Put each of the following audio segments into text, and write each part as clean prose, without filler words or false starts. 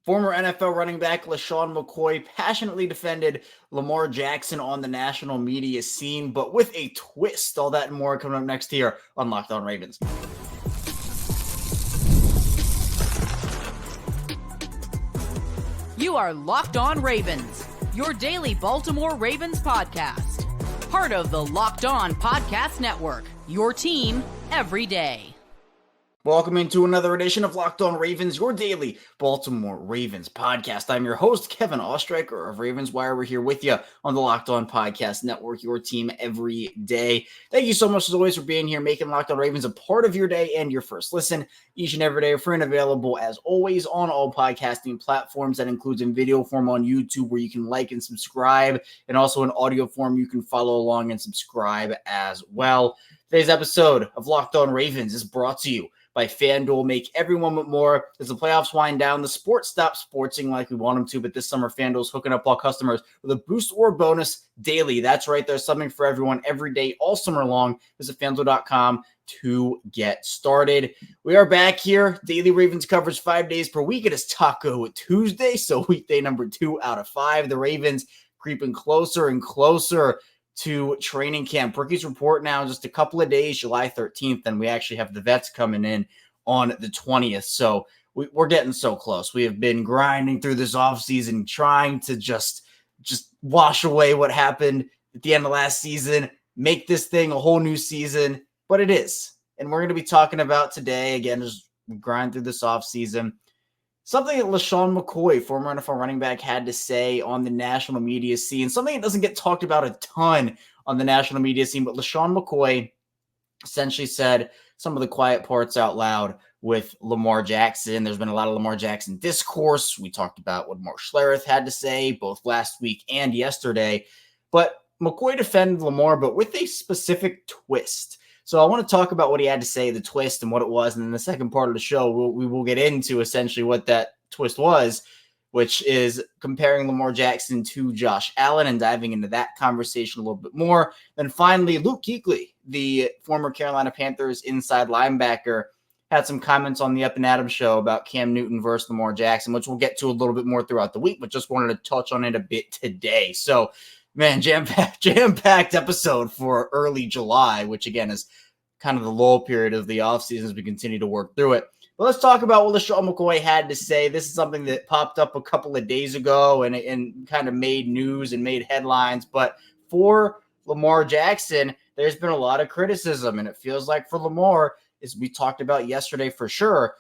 Former NFL running back LeSean McCoy passionately defended Lamar Jackson on the national media scene, but with a twist. All that and more coming up next here on Locked On Ravens. You are Locked On Ravens, your daily Baltimore Ravens podcast. Part of the Locked On Podcast Network, your team every day. Welcome into another edition of Locked On Ravens, your daily Baltimore Ravens podcast. I'm your host, Kevin Ostreicher of Ravens Wire. We're here with you on the Locked On Podcast Network, your team every day. Thank you so much, as always, for being here, making Locked On Ravens a part of your day and your first listen each and every day. Free and available, as always, on all podcasting platforms. That includes in video form on YouTube, where you can like and subscribe, and also in audio form, you can follow along and subscribe as well. Today's episode of Locked On Ravens is brought to you by FanDuel. Make every moment more. As the playoffs wind down, the sports stop sportsing like we want them to, but this summer FanDuel's hooking up all customers with a boost or bonus daily. That's right, there's something for everyone every day, all summer long. Visit FanDuel.com to get started. We are back here. Daily Ravens coverage 5 days per week. It is Taco Tuesday, so weekday number 2 out of 5. The Ravens creeping closer and closer to training camp. Rookies report now in just a couple of days, July 13th, and we actually have the vets coming in on the 20th. So we're getting so close. We have been grinding through this offseason, trying to just wash away what happened at the end of last season, make this thing a whole new season, but it is. And we're going to be talking about today, again, just grind through this offseason, something that LeSean McCoy, former NFL running back, had to say on the national media scene, something that doesn't get talked about a ton on the national media scene, but LeSean McCoy essentially said some of the quiet parts out loud with Lamar Jackson. There's been a lot of Lamar Jackson discourse. We talked about what Mark Schlereth had to say both last week and yesterday, but McCoy defended Lamar, but with a specific twist. So I want to talk about what he had to say, the twist and what it was. And in the second part of the show, we will get into essentially what that twist was, which is comparing Lamar Jackson to Josh Allen and diving into that conversation a little bit more. Then finally, Luke Kuechly, the former Carolina Panthers inside linebacker, had some comments on the Up and Adams show about Cam Newton versus Lamar Jackson, which we'll get to a little bit more throughout the week, but just wanted to touch on it a bit today. So, man, jam-packed episode for early July, which again is kind of the lull period of the offseason as we continue to work through it. But let's talk about what LeSean McCoy had to say. This is something that popped up a couple of days ago and kind of made news and made headlines. But for Lamar Jackson, there's been a lot of criticism, and it feels like for Lamar, as we talked about yesterday for sure,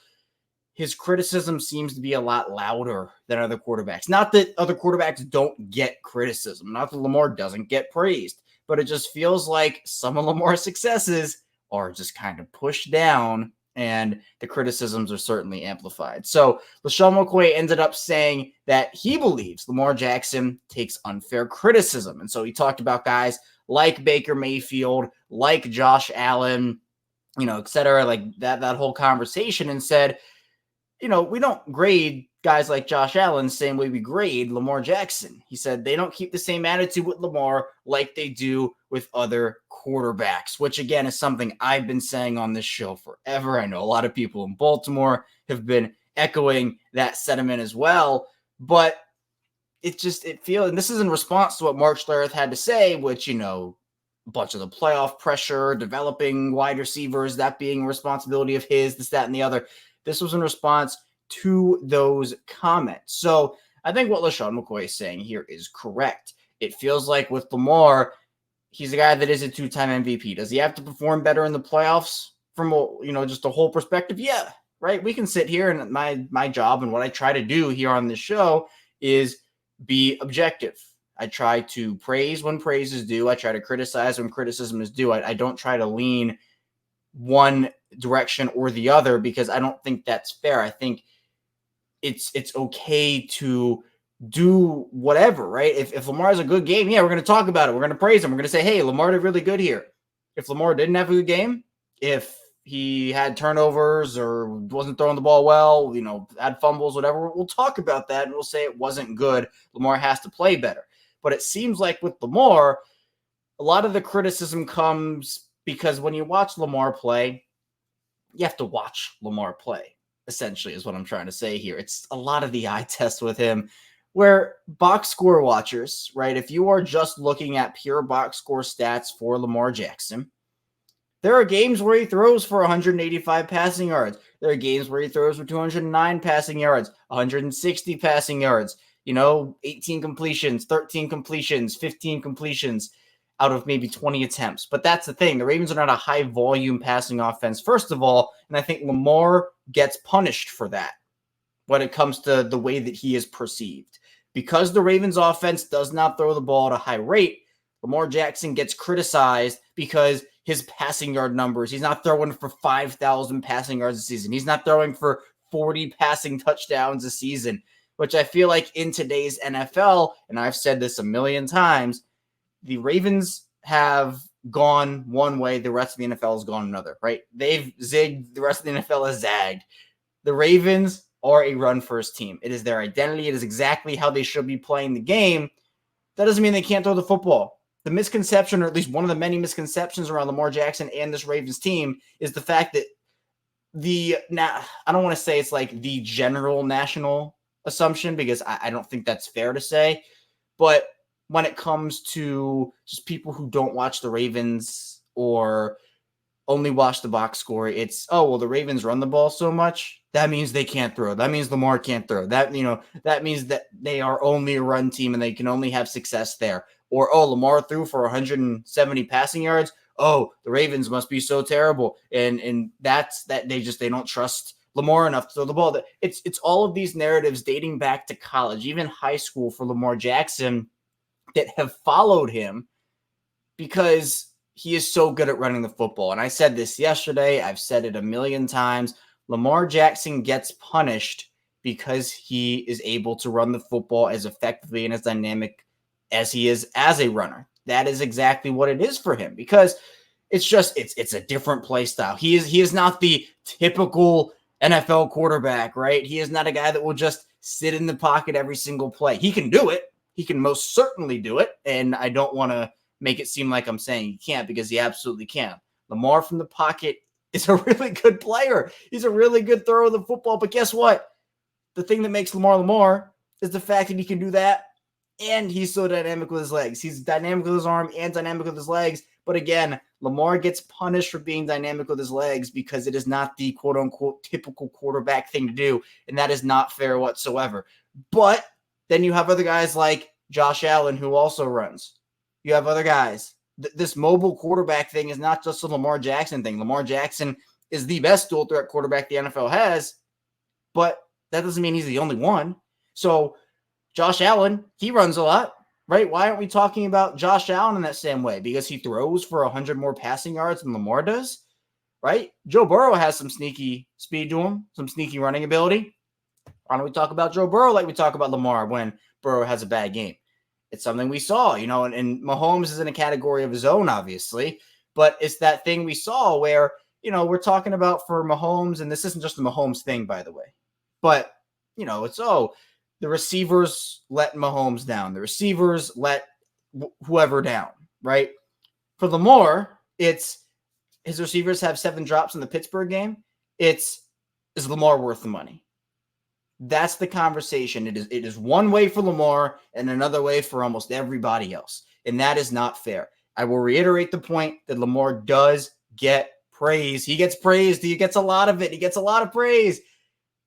his criticism seems to be a lot louder than other quarterbacks. Not that other quarterbacks don't get criticism, not that Lamar doesn't get praised, but it just feels like some of Lamar's successes are just kind of pushed down and the criticisms are certainly amplified. So LeSean McCoy ended up saying that he believes Lamar Jackson takes unfair criticism. And so he talked about guys like Baker Mayfield, like Josh Allen, et cetera, like that whole conversation, and said, we don't grade guys like Josh Allen the same way we grade Lamar Jackson. He said they don't keep the same attitude with Lamar like they do with other quarterbacks, which again is something I've been saying on this show forever. I know a lot of people in Baltimore have been echoing that sentiment as well, but it feels, and this is in response to what Mark Schlereth had to say, which, a bunch of the playoff pressure, developing wide receivers, that being a responsibility of his, this, that, and the other. This was in response to those comments. So I think what LeSean McCoy is saying here is correct. It feels like with Lamar, he's a guy that is a 2-time MVP. Does he have to perform better in the playoffs from, just a whole perspective? Yeah, right. We can sit here, and my job and what I try to do here on this show is be objective. I try to praise when praise is due. I try to criticize when criticism is due. I don't try to lean one direction or the other, because I don't think that's fair. I think it's okay to do whatever, right? If Lamar has a good game, yeah, we're going to talk about it. We're going to praise him. We're going to say, hey, Lamar did really good here. If Lamar didn't have a good game, if he had turnovers or wasn't throwing the ball well, had fumbles, whatever, we'll talk about that and we'll say it wasn't good. Lamar has to play better. But it seems like with Lamar, a lot of the criticism comes because when you watch Lamar play, you have to watch Lamar play. essentially, is what I'm trying to say here. It's a lot of the eye test with him, where box score watchers, right? If you are just looking at pure box score stats for Lamar Jackson, there are games where he throws for 185 passing yards. There are games where he throws for 209 passing yards, 160 passing yards, 18 completions, 13 completions, 15 completions out of maybe 20 attempts. But that's the thing. The Ravens are not a high volume passing offense, first of all, and I think Lamar gets punished for that when it comes to the way that he is perceived. Because the Ravens offense does not throw the ball at a high rate, Lamar Jackson gets criticized because his passing yard numbers, he's not throwing for 5,000 passing yards a season. He's not throwing for 40 passing touchdowns a season, which I feel like in today's NFL, and I've said this a million times, the Ravens have gone one way, the rest of the NFL has gone another, right? They've zigged, the rest of the NFL has zagged. The Ravens are a run-first team. It is their identity. It is exactly how they should be playing the game. That doesn't mean they can't throw the football. The misconception, or at least one of the many misconceptions around Lamar Jackson and this Ravens team, is the fact that I don't want to say it's like the general national assumption, because I don't think that's fair to say, but when it comes to just people who don't watch the Ravens or only watch the box score, it's, the Ravens run the ball so much, that means they can't throw. That means Lamar can't throw. That means that they are only a run team and they can only have success there. Or, Lamar threw for 170 passing yards. The Ravens must be so terrible. And that's that they don't trust Lamar enough to throw the ball. It's all of these narratives dating back to college, even high school for Lamar Jackson, that have followed him because he is so good at running the football. And I said this yesterday. I've said it a million times. Lamar Jackson gets punished because he is able to run the football as effectively and as dynamic as he is as a runner. That is exactly what it is for him, because it's a different play style. He is not the typical NFL quarterback, right? He is not a guy that will just sit in the pocket every single play. He can do it. He can most certainly do it. And I don't want to make it seem like I'm saying he can't, because he absolutely can. Lamar from the pocket is a really good player. He's a really good thrower of the football. But guess what? The thing that makes Lamar is the fact that he can do that, and he's so dynamic with his legs. He's dynamic with his arm and dynamic with his legs. But again, Lamar gets punished for being dynamic with his legs because it is not the quote-unquote typical quarterback thing to do, and that is not fair whatsoever. But then you have other guys like Josh Allen who also runs. You have other guys. This mobile quarterback thing is not just a Lamar Jackson thing. Lamar Jackson is the best dual threat quarterback the NFL has, but that doesn't mean he's the only one. So Josh Allen, he runs a lot, right? Why aren't we talking about Josh Allen in that same way? Because he throws for 100 more passing yards than Lamar does, right? Joe Burrow has some sneaky speed to him, some sneaky running ability. Why don't we talk about Joe Burrow like we talk about Lamar when Burrow has a bad game? It's something we saw, and Mahomes is in a category of his own, obviously, but it's that thing we saw where, we're talking about for Mahomes, and this isn't just a Mahomes thing, by the way, but, it's, the receivers let Mahomes down. The receivers let whoever down, right? For Lamar, it's his receivers have 7 drops in the Pittsburgh game. Is Lamar worth the money? That's the conversation. It is one way for Lamar and another way for almost everybody else. And that is not fair. I will reiterate the point that Lamar does get praise. He gets praised. He gets a lot of it. He gets a lot of praise.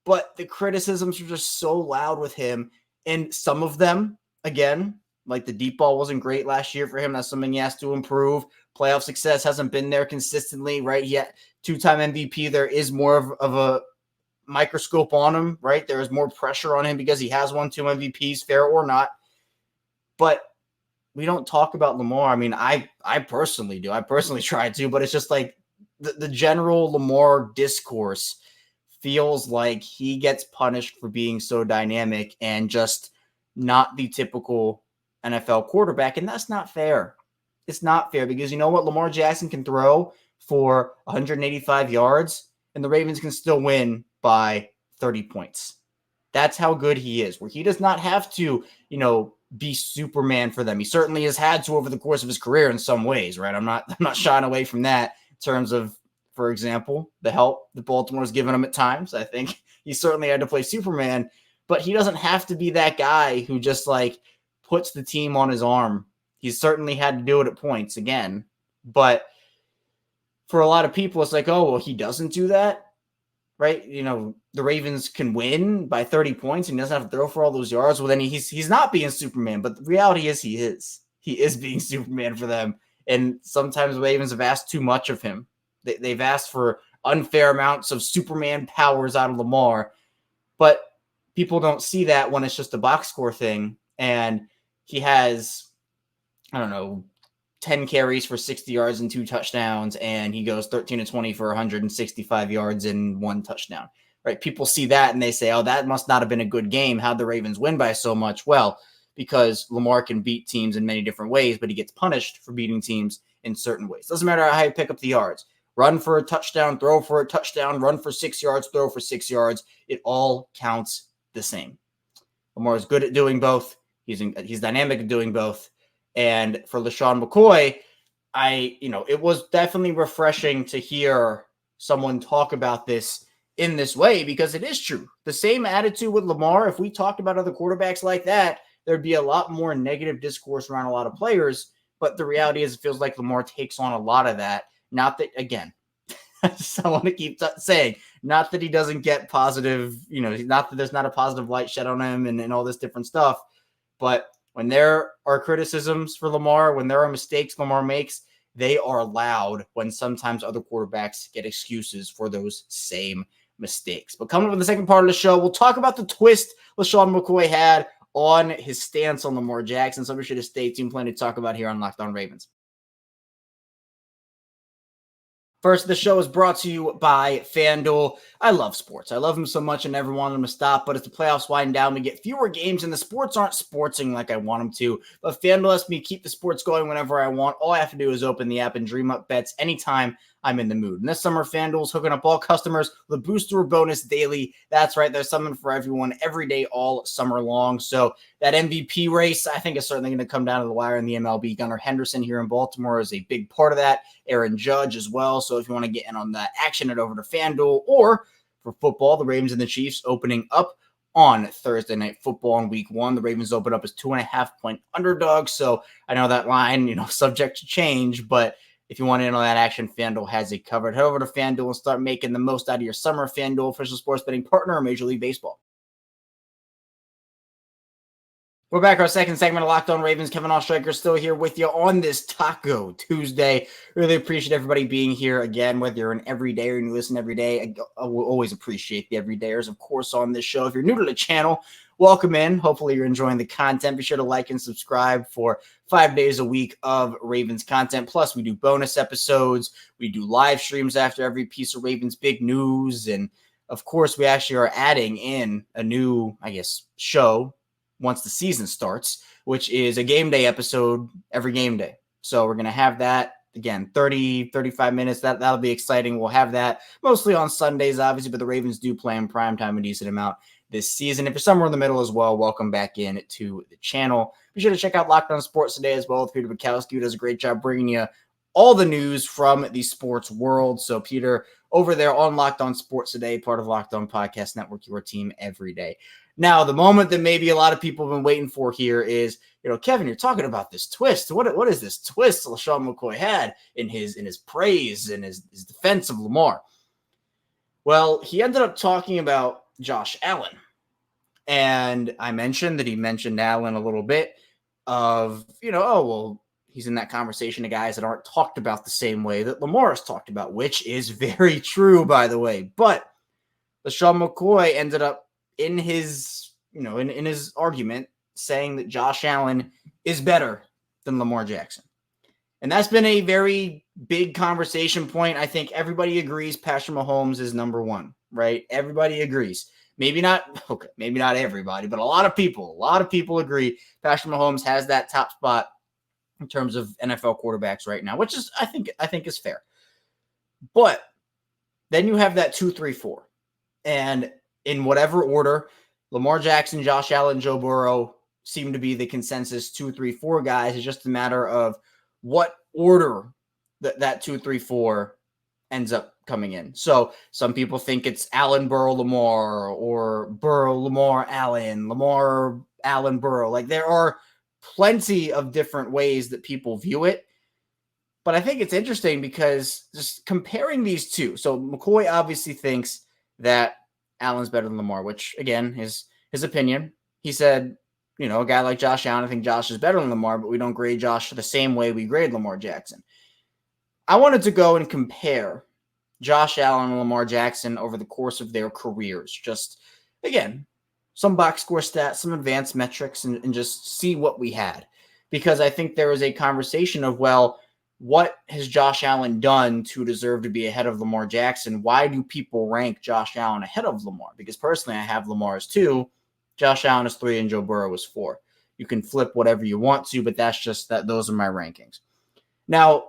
But the criticisms are just so loud with him. And some of them, again, like the deep ball wasn't great last year for him. That's something he has to improve. Playoff success hasn't been there consistently, right? Yet 2-time MVP, there is more of a microscope on him, right? There is more pressure on him because he has won 2 MVPs, fair or not. But we don't talk about Lamar. I mean, I personally do. I personally try to, but it's just like the general Lamar discourse feels like he gets punished for being so dynamic and just not the typical NFL quarterback. And that's not fair. It's not fair because you know what? Lamar Jackson can throw for 185 yards and the Ravens can still win by 30 points. That's how good he is, where he does not have to, be Superman for them. He certainly has had to over the course of his career in some ways, right? I'm not shying away from that in terms of, for example, the help that Baltimore has given him at times. I think he certainly had to play Superman, but he doesn't have to be that guy who just like puts the team on his arm. He's certainly had to do it at points again, but for a lot of people, it's like, oh, well, he doesn't do that, right? You know, the Ravens can win by 30 points and he doesn't have to throw for all those yards. Well, then he's not being Superman, but the reality is he is. He is being Superman for them. And sometimes the Ravens have asked too much of him. They've asked for unfair amounts of Superman powers out of Lamar, but people don't see that when it's just a box score thing. And he has, I don't know, 10 carries for 60 yards and 2 touchdowns, and he goes 13 to 20 for 165 yards and 1 touchdown, right? People see that and they say, oh, that must not have been a good game. How'd the Ravens win by so much? Well, because Lamar can beat teams in many different ways, but he gets punished for beating teams in certain ways. Doesn't matter how you pick up the yards. Run for a touchdown, throw for a touchdown, run for 6 yards, throw for 6 yards. It all counts the same. Lamar is good at doing both. He's dynamic at doing both. And for LeSean McCoy, it was definitely refreshing to hear someone talk about this in this way, because it is true. The same attitude with Lamar, if we talked about other quarterbacks like that, there'd be a lot more negative discourse around a lot of players. But the reality is it feels like Lamar takes on a lot of that. Not that, again, I want to keep saying, not that he doesn't get positive, not that there's not a positive light shed on him and all this different stuff. But when there are criticisms for Lamar, when there are mistakes Lamar makes, they are loud when sometimes other quarterbacks get excuses for those same mistakes. But coming up in the second part of the show, we'll talk about the twist LeSean McCoy had on his stance on Lamar Jackson. So be sure to stay tuned. Plenty to talk about here on Locked On Ravens. First, the show is brought to you by FanDuel. I love sports. I love them so much I never wanted them to stop, but as the playoffs wind down, we get fewer games and the sports aren't sportsing like I want them to. But FanDuel lets me keep the sports going whenever I want. All I have to do is open the app and dream up bets anytime I'm in the mood. And this summer, FanDuel's hooking up all customers with a booster bonus daily. That's right. There's something for everyone every day, all summer long. So that MVP race, I think, is certainly going to come down to the wire in the MLB. Gunnar Henderson here in Baltimore is a big part of that. Aaron Judge as well. So if you want to get in on that action, head over to FanDuel. Or for football, the Ravens and the Chiefs opening up on Thursday Night Football in Week 1. The Ravens open up as 2.5-point underdogs. So I know that line, subject to change, but if you want in on that action, FanDuel has it covered. Head over to FanDuel and start making the most out of your summer. FanDuel, official sports betting partner of Major League Baseball. We're back our second segment of Locked On Ravens. Kevin Oestreicher still here with you on this Taco Tuesday. Really appreciate everybody being here again, whether you're an everydayer and you listen every day. I will always appreciate the everydayers, of course, on this show. If you're new to the channel, welcome in. Hopefully you're enjoying the content. Be sure to like and subscribe for 5 days a week of Ravens content. Plus, we do bonus episodes. We do live streams after every piece of Ravens big news. And, of course, we actually are adding in a new, show once the season starts, which is a game day episode every game day. So we're going to have that, again, 30, 35 minutes. That'll be exciting. We'll have that mostly on Sundays, obviously, but the Ravens do play in primetime a decent amount this season. If you're somewhere in the middle as well, welcome back in to the channel. Be sure to check out Locked On Sports Today as well with Peter Bukowski, who does a great job bringing you all the news from the sports world. So Peter, over there on Locked On Sports Today, part of Locked On Podcast Network, your team every day. Now, the moment that maybe a lot of people have been waiting for here is, Kevin, you're talking about this twist. What is this twist LeSean McCoy had in his praise and his defense of Lamar? Well, he ended up talking about Josh Allen. And I mentioned that he mentioned Allen a little bit of, he's in that conversation of guys that aren't talked about the same way that Lamar is talked about, which is very true, by the way. But LeSean McCoy ended up in his, in his argument saying that Josh Allen is better than Lamar Jackson. And that's been a very big conversation point. I think everybody agrees Patrick Mahomes is number one, right? Everybody agrees. Maybe not everybody, but a lot of people agree Patrick Mahomes has that top spot in terms of NFL quarterbacks right now, which is, I think is fair. But then you have that 2, 3, 4. And in whatever order, Lamar Jackson, Josh Allen, Joe Burrow seem to be the consensus 2, 3, 4 guys. It's just a matter of what order that 2, 3, 4 ends up coming in. So some people think it's Allen, Burrow, Lamar, or Burrow, Lamar, Allen, Lamar, Allen, Burrow. Like there are plenty of different ways that people view it. But I think it's interesting because just comparing these two. So McCoy obviously thinks that Allen's better than Lamar, which again is his opinion. He said, a guy like Josh Allen, I think Josh is better than Lamar, but we don't grade Josh the same way we grade Lamar Jackson. I wanted to go and compare Josh Allen and Lamar Jackson over the course of their careers. Just, again, some box score stats, some advanced metrics, and just see what we had. Because I think there is a conversation of, well, what has Josh Allen done to deserve to be ahead of Lamar Jackson? Why do people rank Josh Allen ahead of Lamar? Because personally, I have Lamar as 2, Josh Allen is 3, and Joe Burrow is 4. You can flip whatever you want to, but that's just that. Those are my rankings. Now,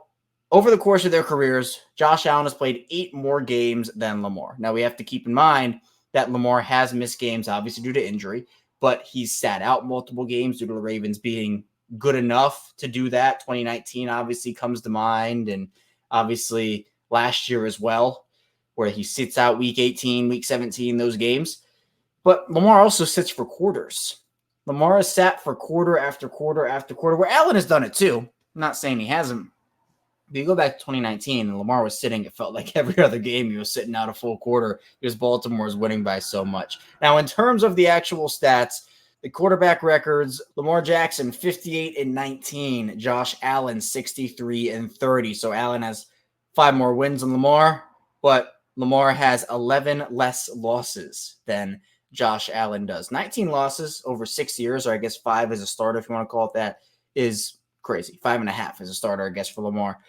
over the course of their careers, Josh Allen has played 8 more games than Lamar. Now, we have to keep in mind that Lamar has missed games, obviously due to injury, but he's sat out multiple games due to the Ravens being good enough to do that. 2019 obviously comes to mind, and obviously last year as well, where he sits out week 18, week 17, those games. But Lamar also sits for quarters. Lamar has sat for quarter after quarter after quarter, where Allen has done it too. I'm not saying he hasn't. But you go back to 2019, and Lamar was sitting, it felt like every other game he was sitting out a full quarter because Baltimore was winning by so much. Now, in terms of the actual stats, the quarterback records, Lamar Jackson 58-19, Josh Allen 63-30. So Allen has 5 more wins than Lamar, but Lamar has 11 less losses than Josh Allen does. 19 losses over 6 years, or I guess 5 as a starter, if you want to call it that, is crazy. 5.5 as a starter, I guess, for Lamar.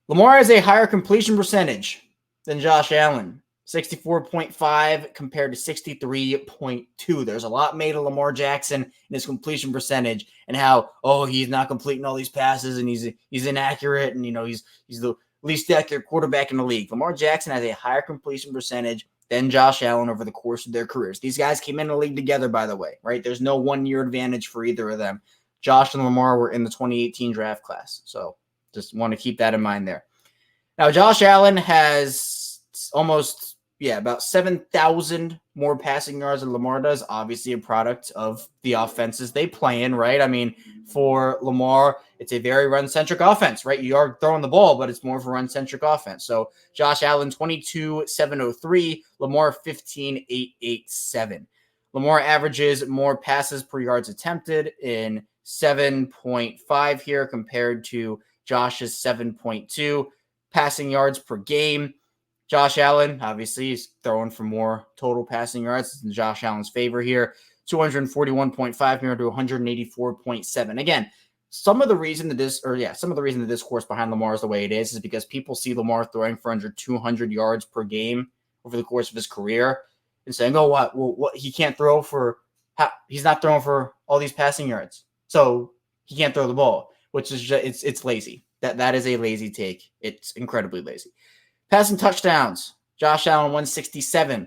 Lamar has a higher completion percentage than Josh Allen. 64.5 compared to 63.2. There's a lot made of Lamar Jackson and his completion percentage and how, he's not completing all these passes and he's inaccurate and, he's the least accurate quarterback in the league. Lamar Jackson has a higher completion percentage than Josh Allen over the course of their careers. These guys came in the league together, by the way, right? There's no 1-year advantage for either of them. Josh and Lamar were in the 2018 draft class. So just want to keep that in mind there. Now, Josh Allen has almost, about 7,000 more passing yards than Lamar does. Obviously a product of the offenses they play in, right? I mean, for Lamar, it's a very run-centric offense, right? You are throwing the ball, but it's more of a run-centric offense. So Josh Allen, 22,703. Lamar, 15,887. Lamar averages more passes per yards attempted in 7.5 here compared to Josh's 7.2 passing yards per game. Josh Allen, obviously, is throwing for more total passing yards. It's in Josh Allen's favor here. 241.5 here to 184.7. Again, some of the reason that the discourse behind Lamar is the way it is because people see Lamar throwing for under 200 yards per game over the course of his career and saying, what he can't throw for, he's not throwing for all these passing yards. So he can't throw the ball, which is just, it's lazy. That is a lazy take. It's incredibly lazy. Passing touchdowns, Josh Allen 167,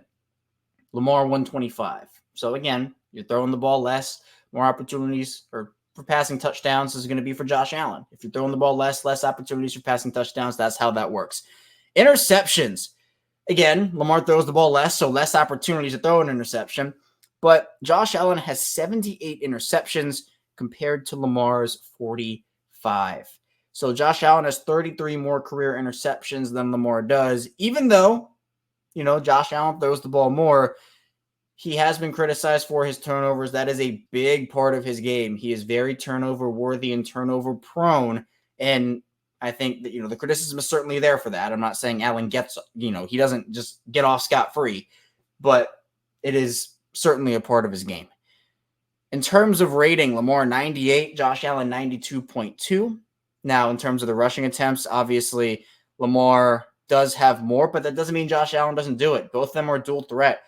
Lamar 125. So again, you're throwing the ball less, more opportunities for passing touchdowns is going to be for Josh Allen. If you're throwing the ball less opportunities for passing touchdowns, that's how that works. Interceptions, again, Lamar throws the ball less, so less opportunities to throw an interception. But Josh Allen has 78 interceptions compared to Lamar's 45. So Josh Allen has 33 more career interceptions than Lamar does, even though, Josh Allen throws the ball more. He has been criticized for his turnovers. That is a big part of his game. He is very turnover worthy and turnover prone. And I think that, the criticism is certainly there for that. I'm not saying Allen gets, he doesn't just get off scot-free, but it is certainly a part of his game. In terms of rating, Lamar 98, Josh Allen 92.2. Now, in terms of the rushing attempts, obviously Lamar does have more, but that doesn't mean Josh Allen doesn't do it. Both of them are dual threat.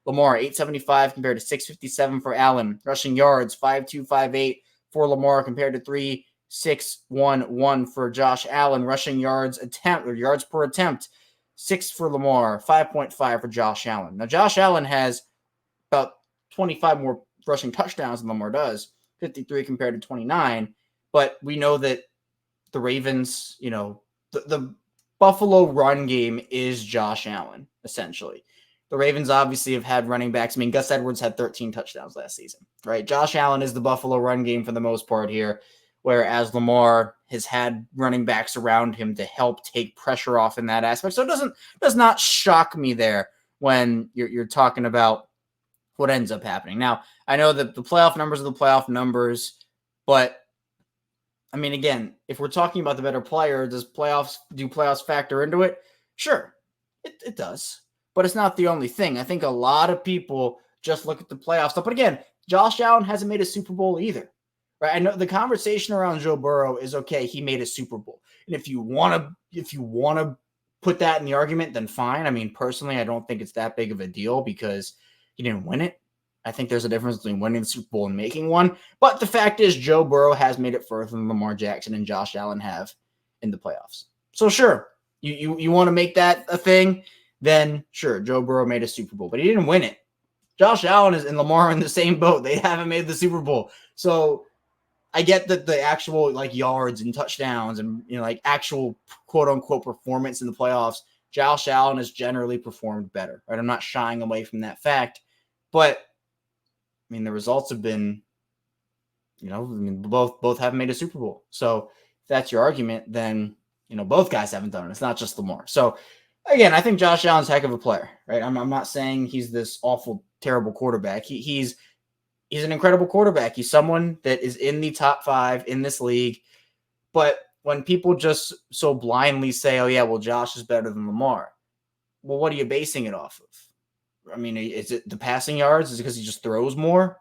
Lamar, 875 compared to 657 for Allen. Rushing yards, 5,258 for Lamar compared to 3,611 for Josh Allen. Rushing yards yards per attempt, 6 for Lamar, 5.5 for Josh Allen. Now, Josh Allen has about 25 more rushing touchdowns than Lamar does, 53 compared to 29. But we know that the Ravens, the Buffalo run game is Josh Allen, essentially. The Ravens obviously have had running backs. I mean, Gus Edwards had 13 touchdowns last season, right? Josh Allen is the Buffalo run game for the most part here, whereas Lamar has had running backs around him to help take pressure off in that aspect. So it does not shock me there when you're talking about what ends up happening. Now, I know that the playoff numbers are the playoff numbers, but I mean, again, if we're talking about the better player, do playoffs factor into it? Sure, it does. But it's not the only thing. I think a lot of people just look at the playoff stuff. But again, Josh Allen hasn't made a Super Bowl either. Right? I know the conversation around Joe Burrow is okay, he made a Super Bowl. And if you want to put that in the argument, then fine. I mean, personally, I don't think it's that big of a deal because he didn't win it. I think there's a difference between winning the Super Bowl and making one. But the fact is, Joe Burrow has made it further than Lamar Jackson and Josh Allen have in the playoffs. So sure, you want to make that a thing, then sure, Joe Burrow made a Super Bowl, but he didn't win it. Josh Allen and Lamar are in the same boat. They haven't made the Super Bowl. So I get that the actual like yards and touchdowns and like actual quote unquote performance in the playoffs, Josh Allen has generally performed better. Right? I'm not shying away from that fact, but I mean, the results have been, both haven't made a Super Bowl. So if that's your argument, then, both guys haven't done it. It's not just Lamar. So again, I think Josh Allen's a heck of a player, right? I'm not saying he's this awful, terrible quarterback. He's an incredible quarterback. He's someone that is in the top 5 in this league. But when people just so blindly say, oh yeah, well, Josh is better than Lamar. Well, what are you basing it off of? I mean, is it the passing yards? Is it because he just throws more?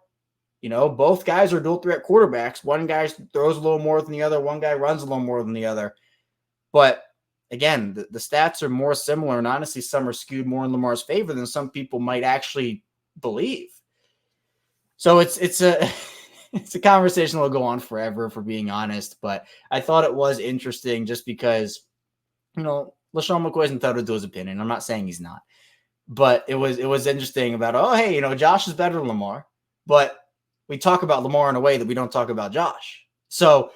Both guys are dual threat quarterbacks. One guy throws a little more than the other. One guy runs a little more than the other. But again, the stats are more similar. And honestly, some are skewed more in Lamar's favor than some people might actually believe. So it's a it's a conversation that'll go on forever, if we're being honest. But I thought it was interesting just because, LeSean McCoy's entitled to his opinion. I'm not saying he's not. But it was interesting about, oh, hey, Josh is better than Lamar. But we talk about Lamar in a way that we don't talk about Josh. So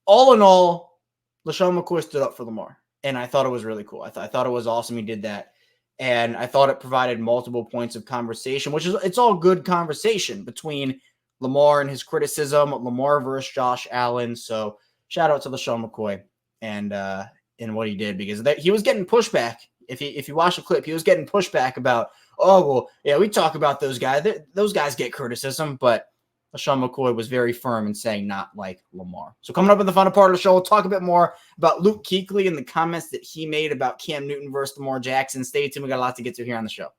all in all, LeSean McCoy stood up for Lamar. And I thought it was really cool. I thought it was awesome he did that. And I thought it provided multiple points of conversation, it's all good conversation between Lamar and his criticism, Lamar versus Josh Allen. So shout out to LeSean McCoy and what he did, because he was getting pushback. If you watch the clip, he was getting pushback about, oh, well, yeah, we talk about those guys. Those guys get criticism, but LeSean McCoy was very firm in saying not like Lamar. So coming up in the final part of the show, we'll talk a bit more about Luke Kuechly and the comments that he made about Cam Newton versus Lamar Jackson. Stay tuned. We got a lot to get to here on the show.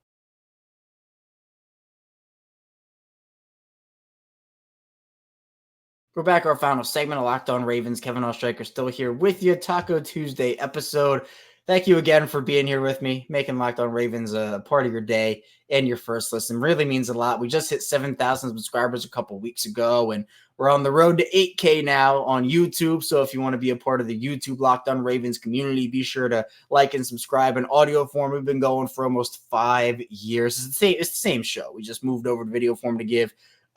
We're back. Our final segment of Locked On Ravens. Kevin Oestreicher still here with you. Taco Tuesday episode. Thank you again for being here with me, making Locked On Ravens a part of your day and your first listen. Really means a lot. We just hit 7,000 subscribers a couple weeks ago, and we're on the road to 8K now on YouTube. So if you want to be a part of the YouTube Locked On Ravens community, be sure to like and subscribe. In audio form, we've been going for almost 5 years. It's the same show. We just moved over to video form to give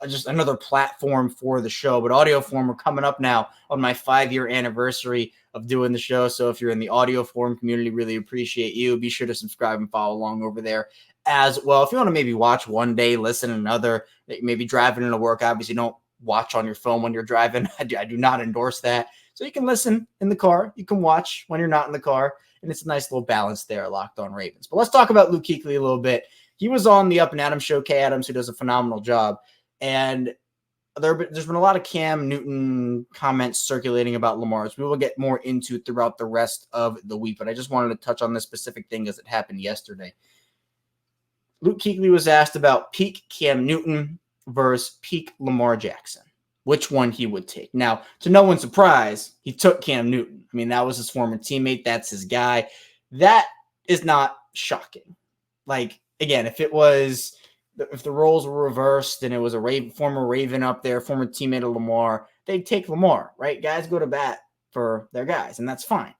just another platform for the show. But audio form, we're coming up now on my 5-year anniversary of doing the show. So if you're in the audio form community, really appreciate you. Be sure to subscribe and follow along over there as well. If you want to maybe watch one day, listen another, maybe driving into work, obviously don't watch on your phone when you're driving. I do not endorse that. So you can listen in the car. You can watch when you're not in the car. And it's a nice little balance there, Locked On Ravens. But let's talk about Luke Kuechly a little bit. He was on the Up and Adams show, Kay Adams, who does a phenomenal job. And there's been a lot of Cam Newton comments circulating about Lamar, which we will get more into throughout the rest of the week. But I just wanted to touch on this specific thing as it happened yesterday. Luke Kuechly was asked about peak Cam Newton versus peak Lamar Jackson, which one he would take. Now, to no one's surprise, he took Cam Newton. I mean, that was his former teammate. That's his guy. That is not shocking. Like, again, if the roles were reversed and it was a former Raven up there, former teammate of Lamar, they'd take Lamar, right? Guys go to bat for their guys, and that's fine.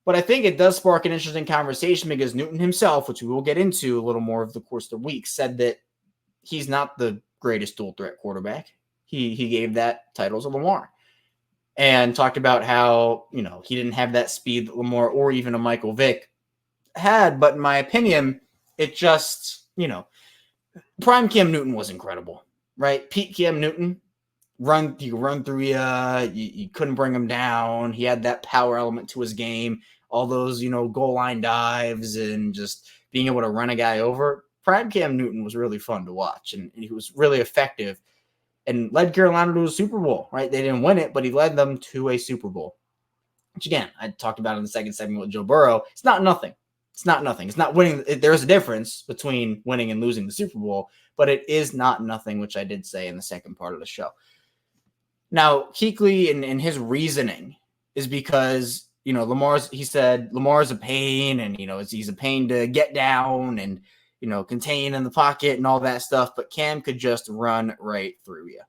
But I think it does spark an interesting conversation because Newton himself, which we will get into a little more over the course of the week, said that he's not the greatest dual threat quarterback. He gave that title to Lamar. and talked about how, he didn't have that speed that Lamar or even a Michael Vick had. But in my opinion, it just, prime Cam Newton was incredible, right? Peak Cam Newton, he could run through you couldn't bring him down. He had that power element to his game, all those, goal line dives and just being able to run a guy over. Prime Cam Newton was really fun to watch, and he was really effective and led Carolina to a Super Bowl, right? They didn't win it, but he led them to a Super Bowl, which, again, I talked about in the second segment with Joe Burrow. It's not nothing. It's not nothing. It's not winning. There's a difference between winning and losing the Super Bowl, but it is not nothing, which I did say in the second part of the show. Now, Kuechly and his reasoning is because, he said Lamar's a pain, and, he's a pain to get down and, contain in the pocket and all that stuff, but Cam could just run right through you.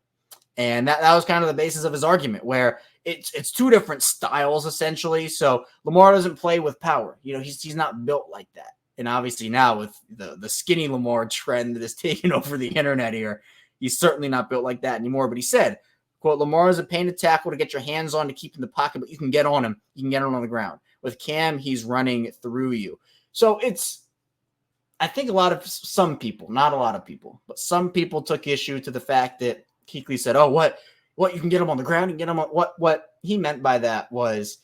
And that was kind of the basis of his argument, where it's two different styles, essentially. So Lamar doesn't play with power. He's not built like that. And obviously now with the skinny Lamar trend that has taken over the internet here, he's certainly not built like that anymore. But he said, quote, Lamar is a pain to tackle, to get your hands on, to keep in the pocket, but you can get on him. You can get him on the ground. With Cam, he's running through you. So I think some people, not a lot of people, but some people took issue to the fact that Kuechly said, oh, what, you can get him on the ground, and get him on what he meant by that was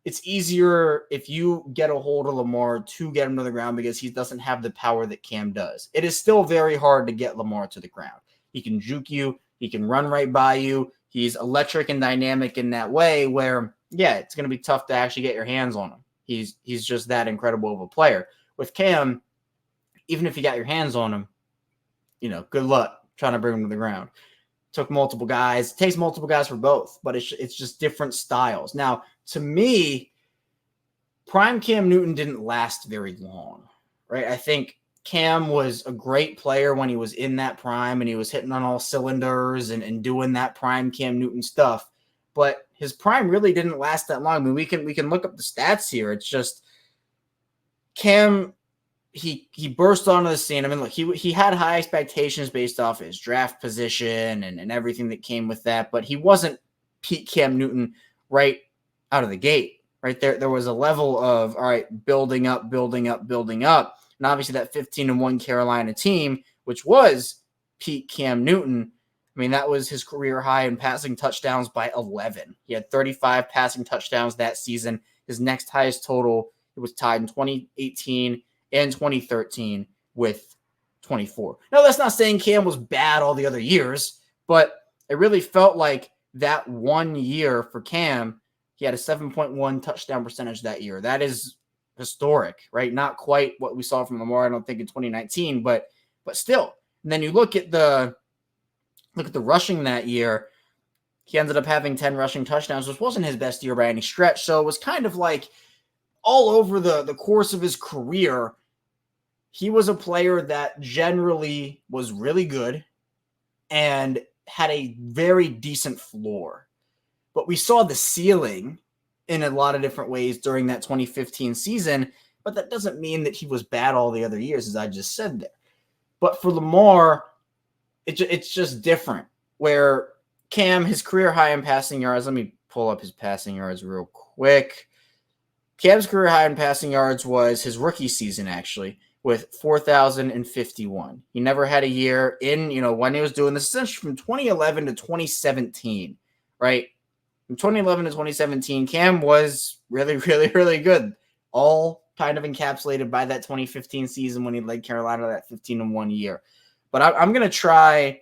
it's easier if you get a hold of Lamar to get him to the ground because he doesn't have the power that Cam does. It is still very hard to get Lamar to the ground. He can juke you. He can run right by you. He's electric and dynamic in that way where, yeah, it's going to be tough to actually get your hands on him. He's just that incredible of a player. With Cam, even if you got your hands on him, good luck trying to bring him to the ground. Took multiple guys. It takes multiple guys for both, but it's just different styles. Now, to me, prime Cam Newton didn't last very long, right? I think Cam was a great player when he was in that prime and he was hitting on all cylinders and doing that prime Cam Newton stuff. But his prime really didn't last that long. I mean, we can look up the stats here. It's just Cam, he burst onto the scene. I mean, look, he had high expectations based off his draft position and everything that came with that, but he wasn't peak Cam Newton right out of the gate. Right there was a level of, all right, building up. And obviously that 15-1 Carolina team, which was peak Cam Newton, I mean, that was his career high in passing touchdowns by 11. He had 35 passing touchdowns that season. His next highest total, it was tied in 2018 and 2013 with 24. Now, that's not saying Cam was bad all the other years, but it really felt like that 1 year for Cam, he had a 7.1 touchdown percentage that year. That is historic, right? Not quite what we saw from Lamar, I don't think, in 2019, but still. And then you look at the rushing that year. He ended up having 10 rushing touchdowns, which wasn't his best year by any stretch. So it was kind of like all over the course of his career, he was a player that generally was really good and had a very decent floor. But we saw the ceiling in a lot of different ways during that 2015 season, but that doesn't mean that he was bad all the other years, as I just said there. But for Lamar, it's just different, where Cam, his career high in passing yards, let me pull up his passing yards real quick. Cam's career high in passing yards was his rookie season, actually, with 4,051. He never had a year in, when he was doing this, essentially from 2011 to 2017, right? From 2011 to 2017, Cam was really, really, really good. All kind of encapsulated by that 2015 season when he led Carolina that 15-1 year. But I'm going to try,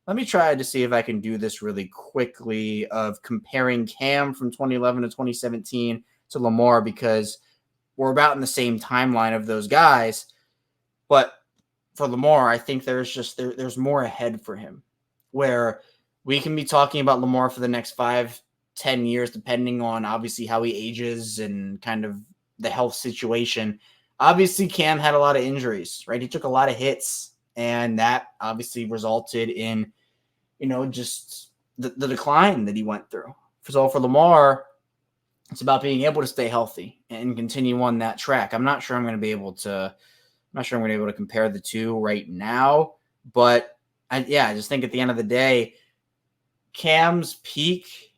let me try to see if I can do this really quickly of comparing Cam from 2011 to 2017 to Lamar, because we're about in the same timeline of those guys. But for Lamar, I think there's more ahead for him, where we can be talking about Lamar for the next 5-10 years, depending on obviously how he ages and kind of the health situation. Obviously, Cam had a lot of injuries, right? He took a lot of hits, and that obviously resulted in, just the decline that he went through. So for Lamar, it's about being able to stay healthy and continue on that track. I'm not sure I'm going to be able to compare the two right now, but I just think at the end of the day, Cam's peak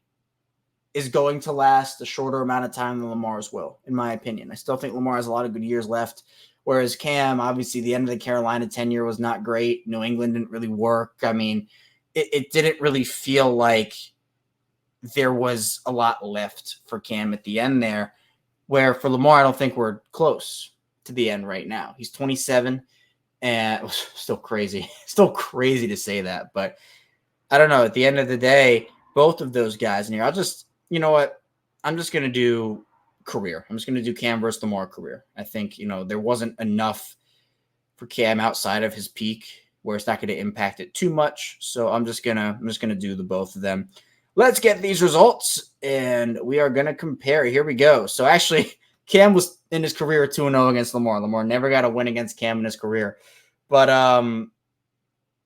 is going to last a shorter amount of time than Lamar's will, in my opinion. I still think Lamar has a lot of good years left, whereas Cam, obviously, the end of the Carolina tenure was not great. New England didn't really work. I mean, it didn't really feel like there was a lot left for Cam at the end there, where for Lamar, I don't think we're close to the end right now. He's 27, and still crazy to say that, but I don't know. At the end of the day, both of those guys in here, you know what? I'm just going to do career. I'm just going to do Cam versus Lamar career. I think, there wasn't enough for Cam outside of his peak where it's not going to impact it too much. So I'm just going to do the both of them. Let's get these results, and we are going to compare. Here we go. So actually, Cam was in his career 2-0 against Lamar. Lamar never got a win against Cam in his career. But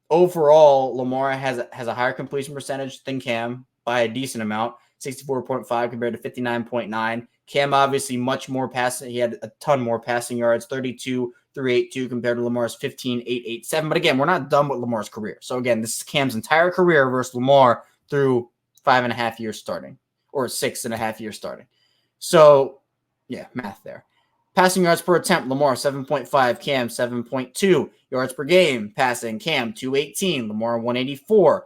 overall, Lamar has a higher completion percentage than Cam by a decent amount, 64.5 compared to 59.9. Cam obviously much more passing. He had a ton more passing yards, 32,382 compared to Lamar's 15,887. But again, we're not done with Lamar's career. So again, this is Cam's entire career versus Lamar through 5.5 years starting, or 6.5 years starting. So yeah, math there. Passing yards per attempt, Lamar 7.5, Cam 7.2. Yards per game, passing, Cam 218, Lamar 184.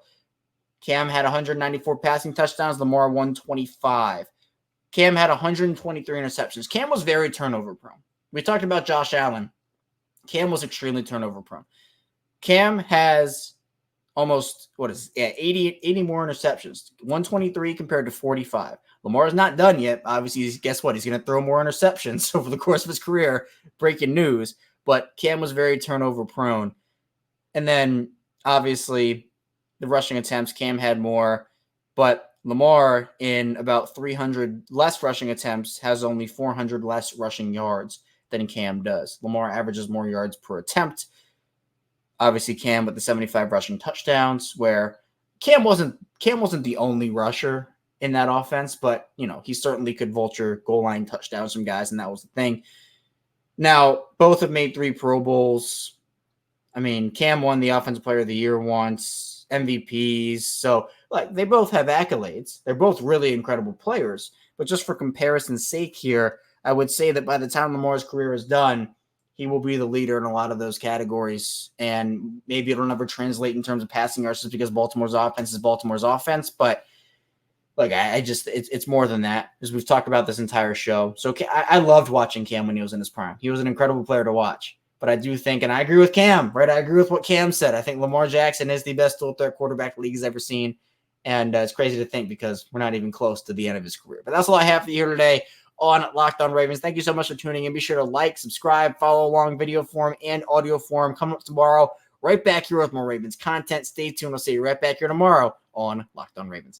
Cam had 194 passing touchdowns, Lamar 125. Cam had 123 interceptions. Cam was very turnover prone. We talked about Josh Allen. Cam was extremely turnover prone. Cam has almost, 80 more interceptions, 123 compared to 45. Lamar is not done yet. Obviously, guess what? He's going to throw more interceptions over the course of his career. Breaking news. But Cam was very turnover prone. And then, obviously, the rushing attempts, Cam had more. But Lamar, in about 300 less rushing attempts, has only 400 less rushing yards than Cam does. Lamar averages more yards per attempt. Obviously, Cam with the 75 rushing touchdowns, where Cam wasn't the only rusher in that offense, but, he certainly could vulture goal line touchdowns from guys, and that was the thing. Now, both have made 3 Pro Bowls. I mean, Cam won the Offensive Player of the Year once, MVPs. So, they both have accolades. They're both really incredible players. But just for comparison's sake here, I would say that by the time Lamar's career is done, he will be the leader in a lot of those categories. And maybe it'll never translate in terms of passing yards just because Baltimore's offense is Baltimore's offense. But it's more than that, as we've talked about this entire show. So I loved watching Cam when he was in his prime. He was an incredible player to watch. But I do think, and I agree with Cam, right? I agree with what Cam said. I think Lamar Jackson is the best dual threat quarterback the league has ever seen. And it's crazy to think because we're not even close to the end of his career. But that's all I have for you here today on Locked On Ravens. Thank you so much for tuning in. Be sure to like, subscribe, follow along video form and audio form. Come up tomorrow, right back here with more Ravens content. Stay tuned. I'll see you right back here tomorrow on Locked On Ravens.